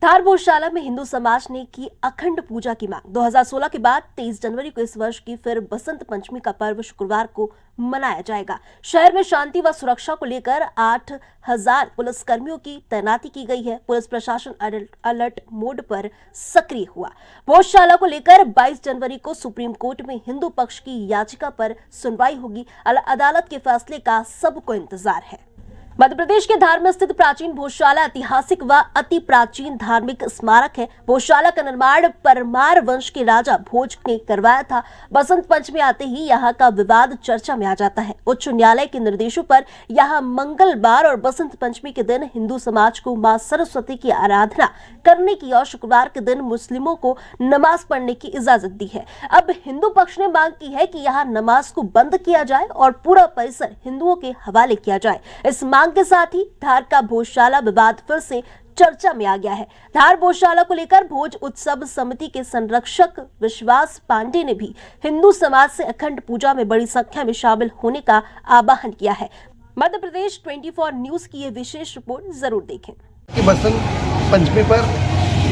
धार भोजशाला में हिंदू समाज ने की अखंड पूजा की मांग। 2016 के बाद 23 जनवरी को इस वर्ष की फिर बसंत पंचमी का पर्व शुक्रवार को मनाया जाएगा। शहर में शांति व सुरक्षा को लेकर 8000 पुलिसकर्मियों की तैनाती की गई है। पुलिस प्रशासन अलर्ट मोड पर सक्रिय हुआ। भोजशाला को लेकर 22 जनवरी को सुप्रीम कोर्ट में हिंदू पक्ष की याचिका पर सुनवाई होगी। अदालत के फैसले का सबको इंतजार है। मध्य प्रदेश के धार में स्थित प्राचीन भोजशाला ऐतिहासिक व अति प्राचीन धार्मिक स्मारक है। भोजशाला का निर्माण परमार वंश के राजा भोज ने करवाया था। बसंत पंचमी आते ही यहाँ का विवाद चर्चा में आ जाता है। उच्च न्यायालय के निर्देशों पर यहाँ मंगलवार और बसंत पंचमी के दिन हिंदू समाज को मां सरस्वती की आराधना करने की और शुक्रवार के दिन मुस्लिमों को नमाज पढ़ने की इजाजत दी है। अब हिंदू पक्ष ने मांग की है कि यहाँ नमाज को बंद किया जाए और पूरा परिसर हिंदुओं के हवाले किया जाए। इस मांग के साथ ही धार का भोजशाला विवाद फिर से चर्चा में आ गया है। धार भोजशाला को लेकर भोज उत्सव समिति के संरक्षक विश्वास पांडे ने भी हिंदू समाज से अखंड पूजा में बड़ी संख्या में शामिल होने का आह्वान किया है। मध्य प्रदेश 24 न्यूज की यह विशेष रिपोर्ट जरूर देखें। बसंत पंचमी पर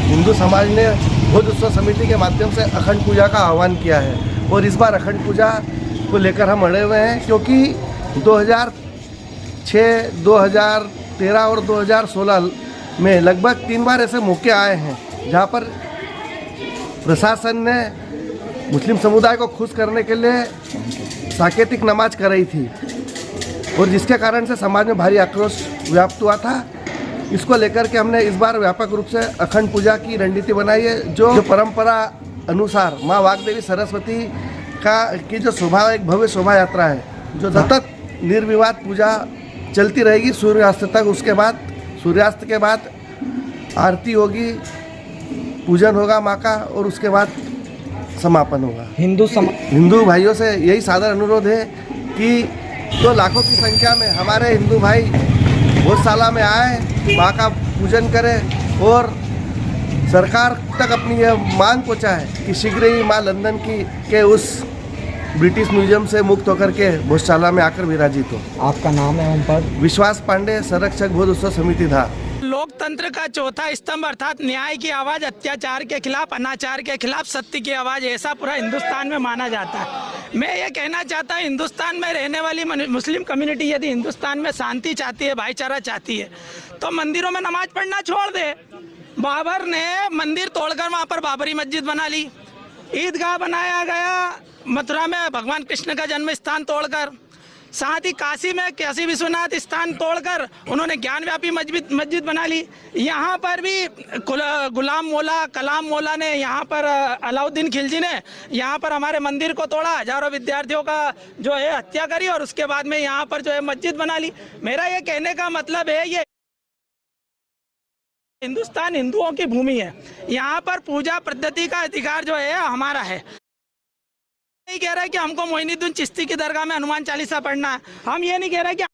हिंदू समाज ने भोज उत्सव समिति के माध्यम से अखंड पूजा का आह्वान किया है और इस बार अखंड पूजा को लेकर हम अड़े हुए हैं, क्योंकि 2006, 2013 और 2016 में लगभग 3 बार ऐसे मौके आए हैं जहां पर प्रशासन ने मुस्लिम समुदाय को खुश करने के लिए सांकेतिक नमाज कराई थी और जिसके कारण से समाज में भारी आक्रोश व्याप्त हुआ था। इसको लेकर के हमने इस बार व्यापक रूप से अखंड पूजा की रणनीति बनाई है, जो परंपरा अनुसार माँ वाग्देवी सरस्वती की जो शोभा, एक भव्य शोभा यात्रा है, जो सतत निर्विवाद पूजा चलती रहेगी सूर्यास्त तक। उसके बाद सूर्यास्त के बाद आरती होगी, पूजन होगा माँ का और उसके बाद समापन होगा। हिंदू भाइयों से यही सादर अनुरोध है कि तो लाखों की संख्या में हमारे हिंदू भाई भोजशाला में आए, माँ का पूजन करें और सरकार तक अपनी यह मांग पहुँचाए कि शीघ्र ही माँ लंदन के उस ब्रिटिश म्यूजियम से मुक्त होकर के भोजशाला में आकर विराजित हो। आपका नाम है उन पर? विश्वास पांडे, संरक्षक भोज उत्सव समिति धार। लोकतंत्र का चौथा स्तंभ अर्थात न्याय की आवाज, अत्याचार के खिलाफ, अनाचार के खिलाफ सत्य की आवाज, ऐसा पूरा हिंदुस्तान में माना जाता है। मैं ये कहना चाहता हूँ, हिंदुस्तान में रहने वाली मुस्लिम कम्युनिटी यदि हिंदुस्तान में शांति चाहती है, भाईचारा चाहती है, तो मंदिरों में नमाज पढ़ना छोड़ दे। बाबर ने मंदिर तोड़कर वहाँ पर बाबरी मस्जिद बना ली, ईदगाह बनाया गया मथुरा में भगवान कृष्ण का जन्म स्थान तोड़कर, साथ ही काशी में काशी विश्वनाथ स्थान तोड़कर उन्होंने ज्ञानव्यापी मस्जिद बना ली। यहाँ पर भी कलाम मौला ने, यहाँ पर अलाउद्दीन खिलजी ने यहाँ पर हमारे मंदिर को तोड़ा, हजारों विद्यार्थियों का जो है हत्या करी और उसके बाद में यहाँ पर जो है मस्जिद बना ली। मेरा ये कहने का मतलब है, ये हिंदुस्तान हिंदुओं की भूमि है, यहाँ पर पूजा पद्धति का अधिकार जो है हमारा है। नहीं कह रहा है कि हमको मोइनुद्दीन चिश्ती की दरगाह में हनुमान चालीसा पढ़ना है। हम ये नहीं कह रहे कि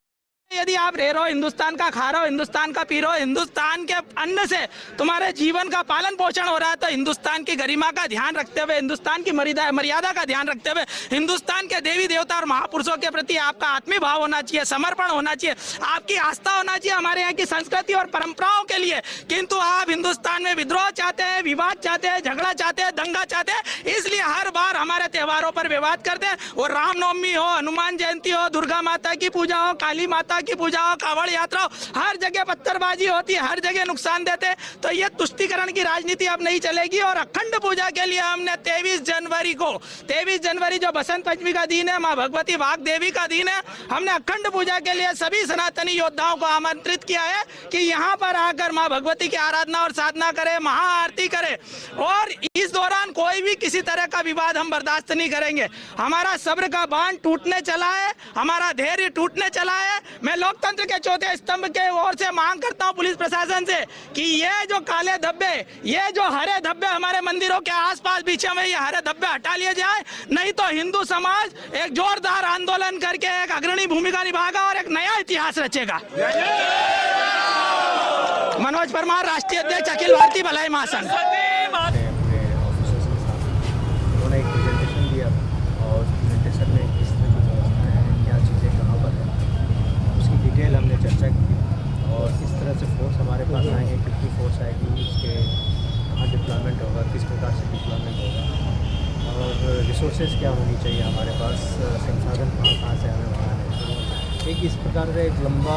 यदि आप रह रहे हो, हिंदुस्तान का खा रहे हो, हिंदुस्तान का पी रहे हो, हिंदुस्तान के अन्न से तुम्हारे जीवन का पालन पोषण हो रहा है, तो हिंदुस्तान की गरिमा का ध्यान रखते हुए, हिंदुस्तान की मर्यादा का ध्यान रखते हुए, हिंदुस्तान के देवी देवता और महापुरुषों के प्रति आपका आत्मीय भाव होना चाहिए, समर्पण होना चाहिए, आपकी आस्था होना चाहिए हमारे यहाँ की संस्कृति और परंपराओं के लिए। किंतु आप हिंदुस्तान में विद्रोह चाहते हैं, विवाद चाहते हैं, झगड़ा चाहते हैं, दंगा चाहते हैं, इसलिए हर बार हमारे त्योहारों पर विवाद करते हैं। और रामनवमी हो, हनुमान जयंती हो, दुर्गा माता की पूजा हो, काली माता की पूजा हो, कावड़ यात्रा हो, हर जगह पत्थरबाजी होती है, हर जगह नुकसान देते हैं। तो ये तुष्टीकरण की राजनीति अब नहीं चलेगी। और अखंड पूजा के लिए हमने 23 जनवरी जो बसंत पंचमी का दिन है, माँ भगवती वाग्देवी का दिन है, हमने अखंड पूजा के लिए सभी सनातनी योद्धाओं को आमंत्रित किया है कि यहाँ पर आकर माँ भगवती की आराधना और साधना करे, महाआरती करे। और इस दौरान कोई भी किसी तरह का विवाद हम बर्दाश्त नहीं करेंगे। हमारा सब्र का बांध टूटने चला है, हमारा धैर्य टूटने चला है। मैं लोकतंत्र के चौथे स्तंभ के ओर से मांग करता हूं पुलिस प्रशासन से कि ये जो काले धब्बे, ये जो हरे धब्बे हमारे मंदिरों के आसपास बीच में, ये हरे धब्बे हटा लिए जाए, नहीं तो हिंदू समाज एक जोरदार आंदोलन करके एक अग्रणी भूमिका निभाएगा और एक नया इतिहास रचेगा। मनोज परमार, राष्ट्रीय अध्यक्ष, अखिल भारतीय भलाई महासंघ। हमने चर्चा की और किस तरह से फोर्स हमारे पास आएंगे, कितनी फोर्स आएगी, उसके कहाँ डिप्लॉयमेंट होगा, किस प्रकार से डिप्लॉयमेंट होगा और रिसोर्सेज क्या होनी चाहिए हमारे पास, संसाधन कहाँ से हमें वहाँ है। एक इस प्रकार का एक लंबा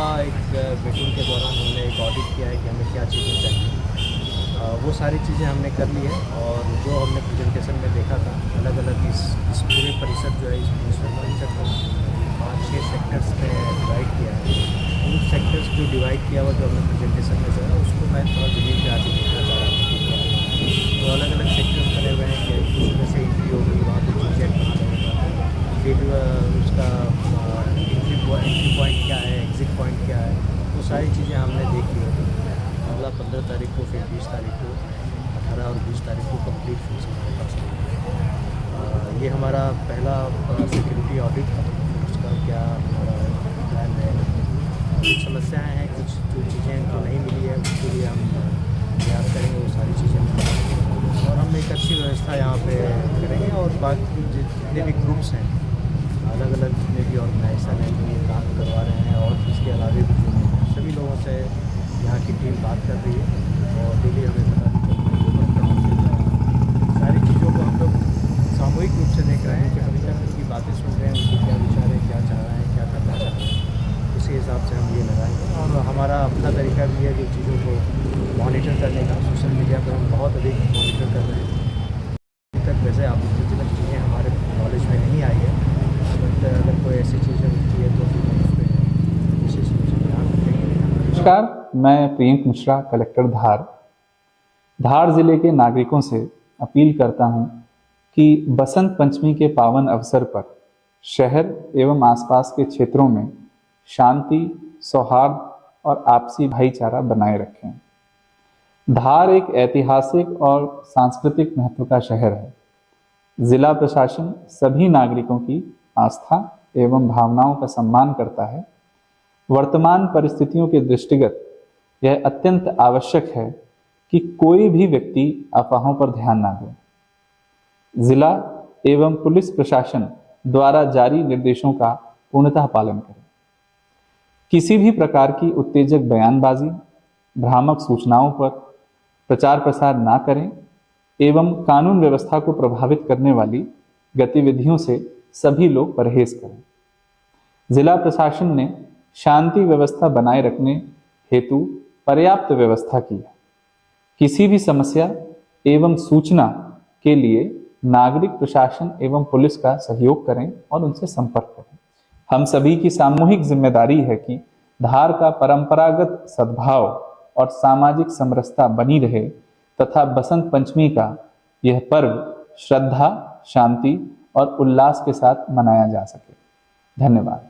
मीटिंग के दौरान हमने एक ऑडिट किया है कि हमें क्या चीज़ें चाहिए। वो सारी चीज़ें हमने कर ली है और जो हमने प्रेजेंटेशन में देखा था अलग अलग इस पूरे परिषद जो है इस म्यूनसिपल परिषद को 5-6 सेक्टर्स में डिवाइड किया है। उन सेक्टर्स जो डिवाइड किया हुआ जो हमने प्रेजेंटेशन में देखा उसको मैं थोड़ा ज़मीन पे आके देखना चाह रहा था। तो अलग अलग सेक्टर्स बने हुए हैं कि उसमें से एंट्री होगी, वहाँ पर चेक कहाँ लगेगा, फिर उसका एंट्री पॉइंट क्या है, एग्ज़िट पॉइंट क्या है, वो सारी चीज़ें हमने देख ली है। अगला 15 तारीख को, फिर 20 तारीख को, 18 और 20 तारीख को कंप्लीट फीस हमारे पास। ये हमारा पहला सिक्योरिटी ऑडिट था। उसका क्या हमारा प्लान है, कुछ समस्याएं हैं, कुछ जो चीज़ें जो नहीं मिली है उसके लिए हम प्रयास करेंगे वो सारी चीज़ें, और हम एक अच्छी व्यवस्था यहाँ पे करेंगे। और बाकी जितने भी ग्रुप्स हैं अलग अलग जितने भी ऑर्गेनाइजेशन हैं जो ये काम करवा रहे हैं और इसके अलावा भी सभी लोगों से यहाँ की टीम बात कर रही है और डेली हमें पता सारी चीज़ों को हम लोग सामूहिक रूप से देख रहे हैं कि अभी तक उनकी बातें सुन रहे हैं, उनके क्या विचार है, क्या चाह रहे हैं, क्या करना चाह रहे हैं, उसी हिसाब से हम ये लगाएंगे। और हमारा अपना तरीका भी है जो चीज़ों को मॉनिटर करने का। सोशल मीडिया पर हम बहुत अधिक मॉनिटर कर रहे हैं। अभी तक वैसे आपत्तिजनक चीज़ें हमारे नॉलेज में नहीं आई है, बट अगर कोई ऐसी चीज़ें होती है तो फिर हम उस पर विशेष रूप से ध्यान रखेंगे। नमस्कार, मैं प्रियंक मिश्रा, कलेक्टर धार जिले के नागरिकों से अपील करता हूं कि बसंत पंचमी के पावन अवसर पर शहर एवं आसपास के क्षेत्रों में शांति, सौहार्द और आपसी भाईचारा बनाए रखें। धार एक ऐतिहासिक और सांस्कृतिक महत्व का शहर है। जिला प्रशासन सभी नागरिकों की आस्था एवं भावनाओं का सम्मान करता है। वर्तमान परिस्थितियों के दृष्टिगत यह अत्यंत आवश्यक है कि कोई भी व्यक्ति अफवाहों पर ध्यान ना दे। जिला एवं पुलिस प्रशासन द्वारा जारी निर्देशों का पूर्णतः पालन करें। किसी भी प्रकार की उत्तेजक बयानबाजी, भ्रामक सूचनाओं पर प्रचार प्रसार ना करें एवं कानून व्यवस्था को प्रभावित करने वाली गतिविधियों से सभी लोग परहेज करें। जिला प्रशासन ने शांति व्यवस्था बनाए रखने हेतु पर्याप्त व्यवस्था की है। किसी भी समस्या एवं सूचना के लिए नागरिक प्रशासन एवं पुलिस का सहयोग करें और उनसे संपर्क करें। हम सभी की सामूहिक जिम्मेदारी है कि धार का परंपरागत सद्भाव और सामाजिक समरसता बनी रहे तथा बसंत पंचमी का यह पर्व श्रद्धा, शांति और उल्लास के साथ मनाया जा सके। धन्यवाद।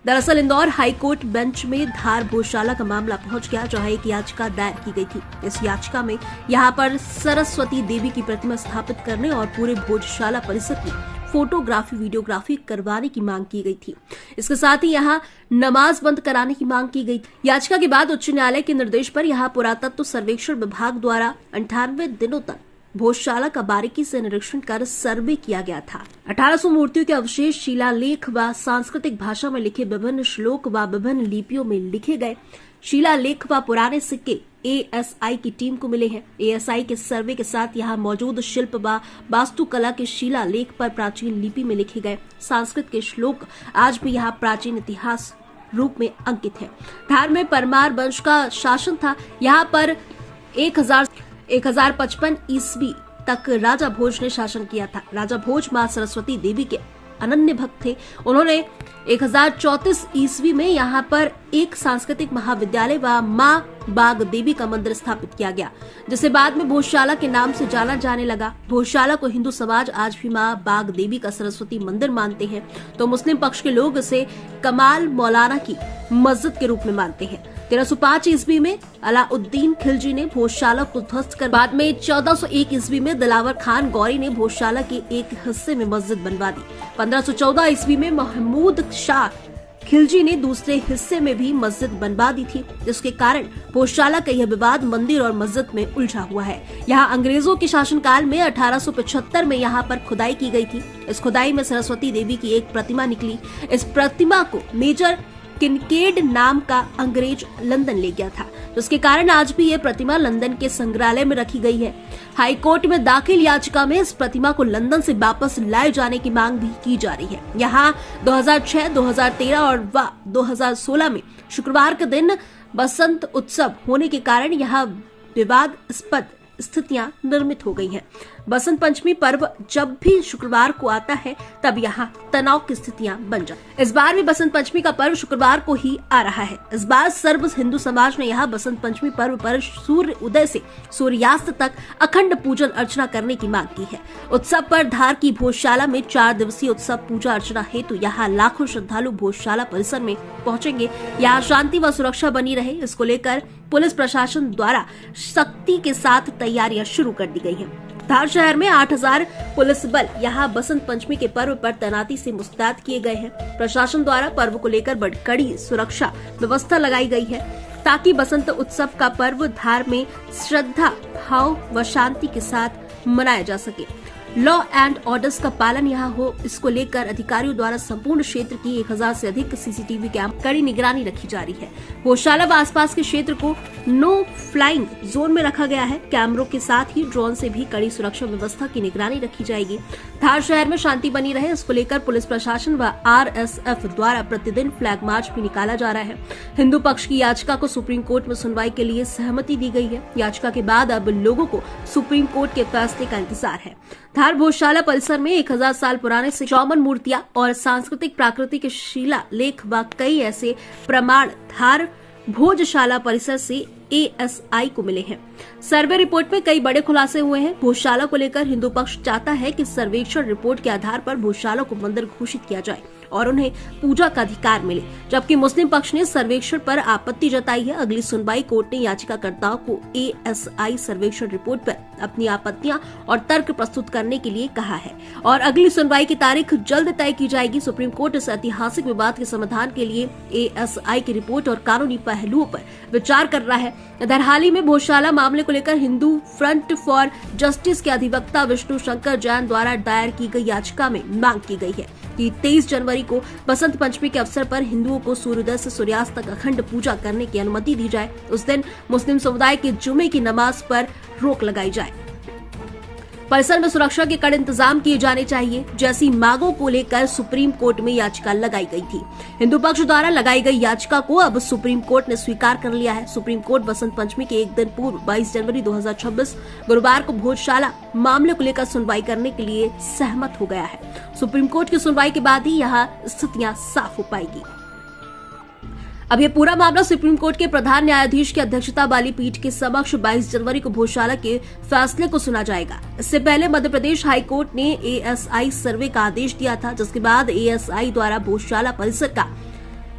दरअसल इंदौर हाईकोर्ट बेंच में धार भोजशाला का मामला पहुंच गया, जहां एक याचिका दायर की गई थी। इस याचिका में यहां पर सरस्वती देवी की प्रतिमा स्थापित करने और पूरे भोजशाला परिसर में फोटोग्राफी, वीडियोग्राफी करवाने की मांग की गई थी। इसके साथ ही यहां नमाज बंद कराने की मांग की गई थी। याचिका के बाद उच्च न्यायालय के निर्देश पर यहां पुरातत्व सर्वेक्षण विभाग द्वारा 98 दिनों तक भोजशाला का बारीकी से निरीक्षण कर सर्वे किया गया था। 1800 मूर्तियों के अवशेष, शिलालेख व सांस्कृतिक भाषा में लिखे विभिन्न श्लोक व विभिन्न लिपियों में लिखे गए शिलालेख व पुराने सिक्के एएसआई की टीम को मिले हैं। एएसआई के सर्वे के साथ यहाँ मौजूद शिल्प व वास्तुकला के शिलालेख पर प्राचीन लिपि में लिखे गए संस्कृत के श्लोक आज भी यहाँ प्राचीन इतिहास रूप में अंकित है। धार में परमार वंश का शासन था। यहाँ पर 1055 ईस्वी तक राजा भोज ने शासन किया था। राजा भोज मां सरस्वती देवी के अनन्य भक्त थे। उन्होंने 1034 ईस्वी में यहाँ पर एक सांस्कृतिक महाविद्यालय व मां बाग देवी का मंदिर स्थापित किया गया, जिसे बाद में भोजशाला के नाम से जाना जाने लगा। भोजशाला को हिंदू समाज आज भी मां बाग देवी का सरस्वती मंदिर मानते हैं, तो मुस्लिम पक्ष के लोग इसे कमाल मौलाना की मस्जिद के रूप में मानते हैं। 1305 ईस्वी में अलाउद्दीन खिलजी ने भोजशाला को ध्वस्त कर बाद में 1401 ईस्वी में दिलावर खान गौरी ने भोजशाला के एक हिस्से में मस्जिद बनवा दी। 1514 ईस्वी में महमूद शाह खिलजी ने दूसरे हिस्से में भी मस्जिद बनवा दी थी, जिसके कारण भोजशाला का यह विवाद मंदिर और मस्जिद में उलझा हुआ है। यहाँ अंग्रेजों के शासनकाल में 1875 में यहाँ पर खुदाई की गई थी। इस खुदाई में सरस्वती देवी की एक प्रतिमा निकली। इस प्रतिमा को मेजर किनकेड नाम का अंग्रेज लंदन ले गया था, जिसके कारण आज भी ये प्रतिमा लंदन के संग्रहालय में रखी गई है। हाई कोर्ट में दाखिल याचिका में इस प्रतिमा को लंदन से वापस लाए जाने की मांग भी की जा रही है। यहाँ 2006, 2013 और 2016 में शुक्रवार के दिन बसंत उत्सव होने के कारण यहाँ विवादास्पद स्थितियां निर्मित हो गई हैं। बसंत पंचमी पर्व जब भी शुक्रवार को आता है तब यहाँ तनाव की स्थितियां बन जाती। इस बार भी बसंत पंचमी का पर्व शुक्रवार को ही आ रहा है। इस बार सर्व हिंदू समाज ने यहाँ बसंत पंचमी पर्व पर सूर्य उदय से सूर्यास्त तक अखंड पूजन अर्चना करने की मांग की है। उत्सव पर धार की भोजशाला में 4 दिवसीय उत्सव पूजा अर्चना हेतु यहाँ लाखों श्रद्धालु भोजशाला परिसर में पहुंचेंगे। यहाँ शांति व सुरक्षा बनी रहे, इसको लेकर पुलिस प्रशासन द्वारा सख्ती के साथ तैयारियां शुरू कर दी गई हैं। धार शहर में 8000 पुलिस बल यहाँ बसंत पंचमी के पर्व पर तैनाती से मुस्तैद किए गए हैं। प्रशासन द्वारा पर्व को लेकर बड़ी कड़ी सुरक्षा व्यवस्था लगाई गई है ताकि बसंत उत्सव का पर्व धार में श्रद्धा भाव व शांति के साथ मनाया जा सके। लॉ एंड ऑर्डर्स का पालन यहाँ हो, इसको लेकर अधिकारियों द्वारा संपूर्ण क्षेत्र की 1000 से अधिक सीसीटीवी कैमरे कड़ी निगरानी रखी जा रही है। भोजशाला व आसपास के क्षेत्र को नो फ्लाइंग जोन में रखा गया है। कैमरों के साथ ही ड्रोन से भी कड़ी सुरक्षा व्यवस्था की निगरानी रखी जाएगी। धार शहर में शांति बनी रहे, इसको लेकर पुलिस प्रशासन व RSF द्वारा प्रतिदिन फ्लैग मार्च भी निकाला जा रहा है। हिंदू पक्ष की याचिका को सुप्रीम कोर्ट में सुनवाई के लिए सहमति दी गई है। याचिका के बाद अब लोगों को सुप्रीम कोर्ट के फैसले का इंतजार है। धार भोजशाला परिसर में 1000 साल पुराने से 54 मूर्तियां और सांस्कृतिक प्राकृतिक शिला लेख व कई ऐसे प्रमाण धार भोजशाला परिसर से ASI को मिले हैं। सर्वे रिपोर्ट में कई बड़े खुलासे हुए हैं। भोजशाला को लेकर हिंदू पक्ष चाहता है कि सर्वेक्षण रिपोर्ट के आधार पर भोजशाला को मंदिर घोषित किया जाए और उन्हें पूजा का अधिकार मिले, जबकि मुस्लिम पक्ष ने सर्वेक्षण पर आपत्ति जताई है। अगली सुनवाई कोर्ट ने याचिकाकर्ताओं को ASI सर्वेक्षण रिपोर्ट पर अपनी आपत्तियां और तर्क प्रस्तुत करने के लिए कहा है और अगली सुनवाई की तारीख जल्द तय की जाएगी। सुप्रीम कोर्ट इस ऐतिहासिक विवाद के समाधान के लिए ASI की रिपोर्ट और कानूनी पहलुओं पर विचार कर रहा है। इधर हाल ही में भोजशाला मामले को लेकर हिंदू फ्रंट फॉर जस्टिस के अधिवक्ता विष्णु शंकर जैन द्वारा दायर की गई याचिका में मांग की गई है कि 23 जनवरी को बसंत पंचमी के अवसर पर हिंदुओं को सूर्योदय से सूर्यास्त तक अखंड पूजा करने की अनुमति दी जाए। उस दिन मुस्लिम समुदाय के जुमे की नमाज पर रोक लगाई जाए। परिसर में सुरक्षा के कड़े इंतजाम किए जाने चाहिए, जैसी मांगों को लेकर सुप्रीम कोर्ट में याचिका लगाई गई थी। हिंदू पक्ष द्वारा लगाई गई याचिका को अब सुप्रीम कोर्ट ने स्वीकार कर लिया है। सुप्रीम कोर्ट बसंत पंचमी के एक दिन पूर्व 22 जनवरी 2026 गुरुवार को भोजशाला मामले को लेकर सुनवाई करने के लिए सहमत हो गया है। सुप्रीम कोर्ट की सुनवाई के बाद ही यहाँ स्थितियां साफ हो पाएगी। अब यह पूरा मामला सुप्रीम कोर्ट के प्रधान न्यायाधीश की अध्यक्षता वाली पीठ के समक्ष 22 जनवरी को भोजशाला के फैसले को सुना जाएगा। इससे पहले मध्य प्रदेश हाई कोर्ट ने ASI सर्वे का आदेश दिया था, जिसके बाद ASI द्वारा भोजशाला परिसर का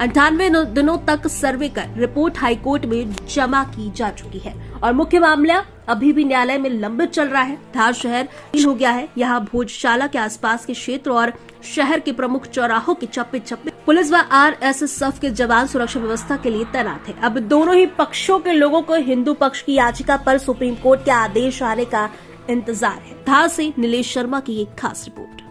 98 दिनों तक सर्वे कर रिपोर्ट हाई कोर्ट में जमा की जा चुकी है और मुख्य मामला अभी भी न्यायालय में लंबित चल रहा है। धार शहर हो गया है। यहाँ भोजशाला के आसपास के क्षेत्र और शहर के प्रमुख चौराहों के चप्पे चप्पे पुलिस व RSF के जवान सुरक्षा व्यवस्था के लिए तैनात है। अब दोनों ही पक्षों के लोगों को हिंदू पक्ष की याचिका पर सुप्रीम कोर्ट के आदेश आने का इंतजार है। धार से नीलेश शर्मा की एक खास रिपोर्ट।